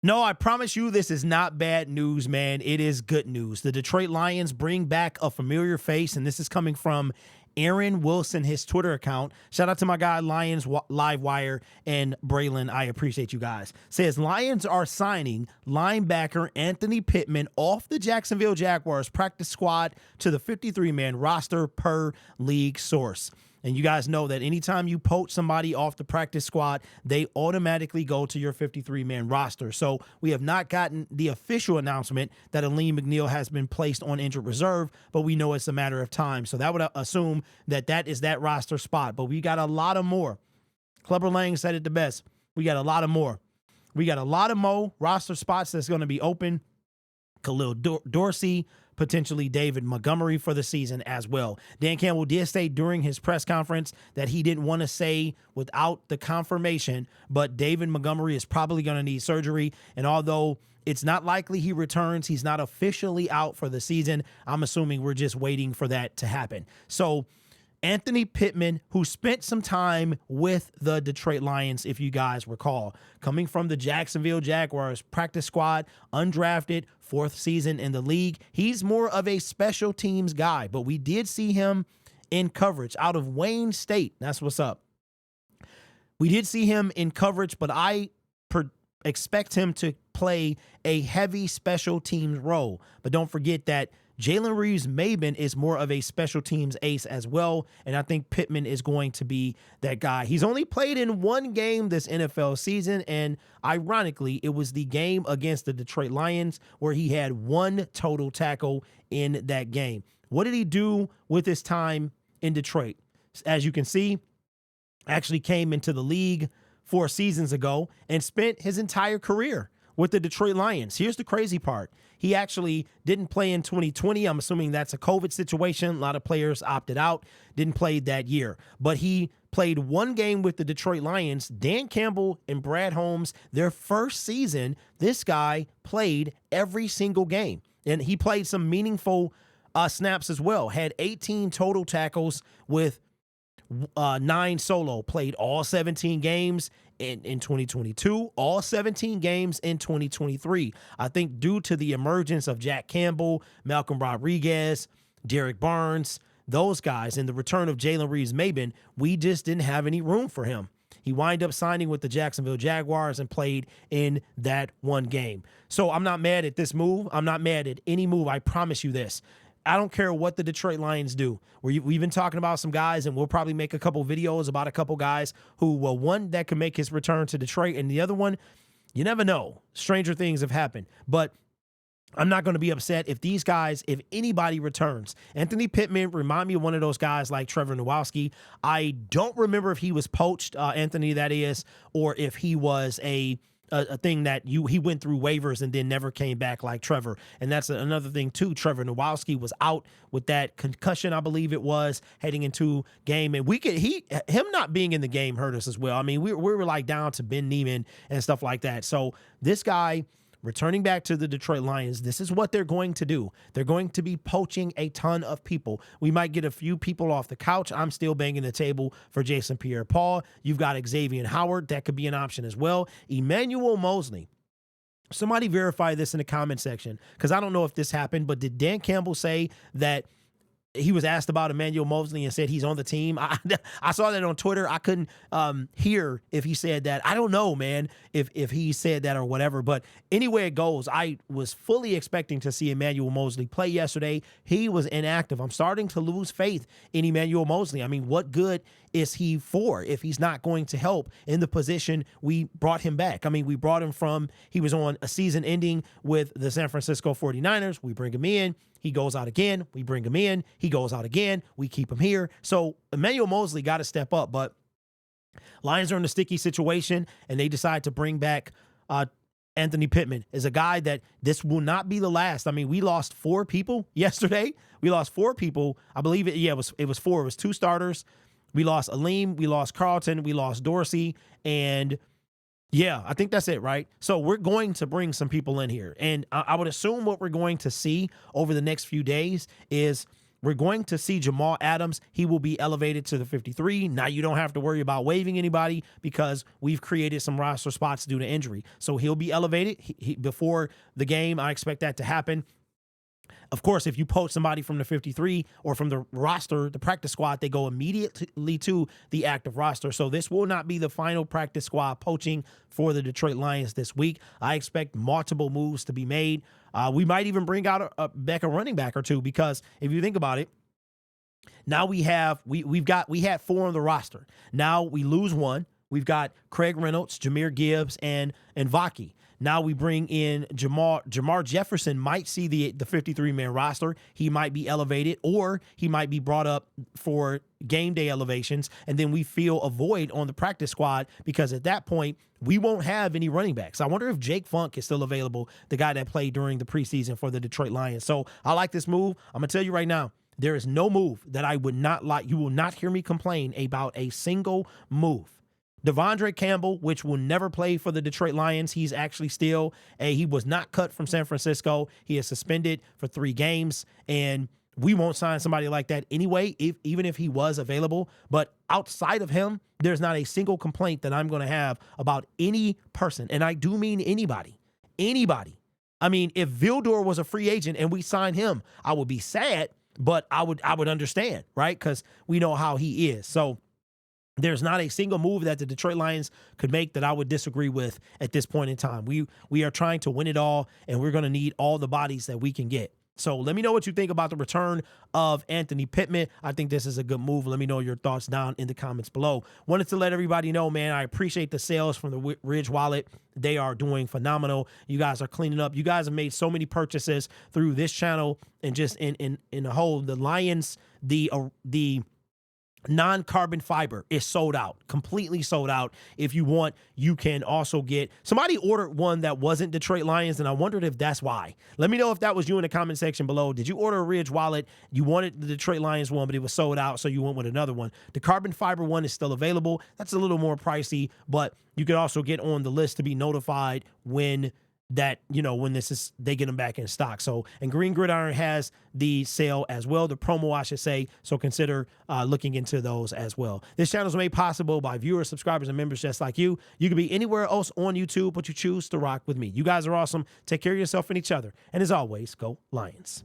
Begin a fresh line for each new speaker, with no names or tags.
No, I promise you this is not bad news, man. It is good news. The Detroit Lions bring back a familiar face, and this is coming from Aaron Wilson, his Twitter account. Shout out to my guy, Lions Livewire and Braylon. I appreciate you guys. Says Lions are signing linebacker Anthony Pittman off the Jacksonville Jaguars practice squad to the 53-man roster per league source. And you guys know that anytime you poach somebody off the practice squad, they automatically go to your 53-man roster. So we have not gotten the official announcement that Aleem McNeil has been placed on injured reserve, but we know it's a matter of time. So that would assume that that is that roster spot. But we got a lot of more. Clubber Lang said it the best. We got a lot of more. We got a lot of more roster spots that's going to be open. Khalil Dorsey, potentially David Montgomery for the season as well. Dan Campbell did say during his press conference that he didn't want to say without the confirmation, but David Montgomery is probably going to need surgery. And although it's not likely he returns, he's not officially out for the season. I'm assuming we're just waiting for that to happen. So Anthony Pittman, who spent some time with the Detroit Lions, if you guys recall, coming from the Jacksonville Jaguars practice squad, undrafted, 4th season in the league. He's more of a special teams guy, but we did see him in coverage out of Wayne State. That's what's up. We did see him in coverage, but I expect him to play a heavy special teams role. But don't forget that Jalen Reeves-Maybin is more of a special teams ace as well, and I think Pittman is going to be that guy. He's only played in one game this NFL season, and ironically, it was the game against the Detroit Lions where he had 1 total tackle in that game. What did he do with his time in Detroit? As you can see, actually came into the league 4 seasons ago and spent his entire career with the Detroit Lions. Here's the crazy part. He actually didn't play in 2020. I'm assuming that's a COVID situation. A lot of players opted out, didn't play that year. But he played 1 game with the Detroit Lions. Dan Campbell and Brad Holmes, their first season, this guy played every single game. And he played some meaningful snaps as well. Had 18 total tackles with 9 solo. Played all 17 games in 2022, all 17 games in 2023. I think due to the emergence of Jack Campbell, Malcolm Rodriguez, Derek Barnes, those guys, and the return of Jalen Reeves-Maybin, we just didn't have any room for him. He wound up signing with the Jacksonville Jaguars and played in that 1 game. So I'm not mad at this move. I'm not mad at any move. I promise you this. I don't care what the Detroit Lions do. We've been talking about some guys, and we'll probably make a couple videos about a couple guys who, well, one that could make his return to Detroit, and the other one, you never know. Stranger things have happened. But I'm not going to be upset if these guys, if anybody returns. Anthony Pittman remind me of one of those guys like Trevor Nowalski. I don't remember if he was poached, Anthony, that is, or if he was a thing that he went through waivers and then never came back like Trevor. And that's another thing too. Trevor Nowalski was out with that concussion, I believe it was, heading into game. And him not being in the game hurt us as well. I mean, we were like down to Ben Neiman and stuff like that. So this guy returning back to the Detroit Lions, this is what they're going to do. They're going to be poaching a ton of people. We might get a few people off the couch. I'm still banging the table for Jason Pierre-Paul. You've got Xavier Howard. That could be an option as well. Emmanuel Mosley. Somebody verify this in the comment section, because I don't know if this happened, but did Dan Campbell say that he was asked about Emmanuel Mosley and said he's on the team? I saw that on Twitter. I couldn't hear if he said that. I don't know, man, if he said that or whatever. But anyway it goes, I was fully expecting to see Emmanuel Mosley play yesterday. He was inactive. I'm starting to lose faith in Emmanuel Mosley. I mean, what good is he for if he's not going to help in the position we brought him back? I mean, we brought him from, he was on a season ending with the San Francisco 49ers. We bring him in. He goes out again. We bring him in. He goes out again. We keep him here. So Emmanuel Mosley got to step up, but Lions are in a sticky situation, and they decide to bring back Anthony Pittman. Is a guy that this will not be the last. I mean, we lost 4 people yesterday. We lost 4 people. I believe it was 4. It was 2 starters. We lost Aleem. We lost Carlton. We lost Dorsey. And yeah, I think that's it, right? So we're going to bring some people in here. And I would assume what we're going to see over the next few days is we're going to see Jamal Adams. He will be elevated to the 53. Now you don't have to worry about waiving anybody because we've created some roster spots due to injury. So he'll be elevated before the game. I expect that to happen. Of course, if you poach somebody from the 53 or from the roster, the practice squad, they go immediately to the active roster. So this will not be the final practice squad poaching for the Detroit Lions this week. I expect multiple moves to be made. We might even bring out back a running back or two, because if you think about it, now we had 4 on the roster. Now we lose one. We've got Craig Reynolds, Jahmyr Gibbs, and Vaki. Now we bring in Jamar Jefferson. Might see the 53-man roster. He might be elevated, or he might be brought up for game day elevations, and then we fill a void on the practice squad, because at that point we won't have any running backs. I wonder if Jake Funk is still available, the guy that played during the preseason for the Detroit Lions. So I like this move. I'm going to tell you right now, there is no move that I would not like. You will not hear me complain about a single move. Devondre Campbell, which will never play for the Detroit Lions. He's actually still he was not cut from San Francisco. He is suspended for 3 games, and we won't sign somebody like that anyway, even if he was available. But outside of him, there's not a single complaint that I'm going to have about any person, and I do mean anybody. Anybody. I mean, if Vildor was a free agent and we signed him, I would be sad, but I would understand, right? Because we know how he is. So there's not a single move that the Detroit Lions could make that I would disagree with at this point in time. We are trying to win it all, and we're going to need all the bodies that we can get. So let me know what you think about the return of Anthony Pittman. I think this is a good move. Let me know your thoughts down in the comments below. Wanted to let everybody know, man, I appreciate the sales from the Ridge wallet. They are doing phenomenal. You guys are cleaning up. You guys have made so many purchases through this channel, and just in the whole, the Lions, the non-carbon fiber is sold out, completely sold out. If you want, you can also get, somebody ordered one that wasn't Detroit Lions, and I wondered if that's why. Let me know if that was you in the comment section below. Did you order a Ridge wallet? You wanted the Detroit Lions one, but it was sold out, so you went with another one. The carbon fiber one is still available. That's a little more pricey, but you can also get on the list to be notified when that, when they get them back in stock. So, and Green Gridiron has the sale as well, the promo, I should say. So consider looking into those as well. This channel is made possible by viewers, subscribers, and members just like you. You can be anywhere else on YouTube, but you choose to rock with me. You guys are awesome. Take care of yourself and each other. And as always, go Lions.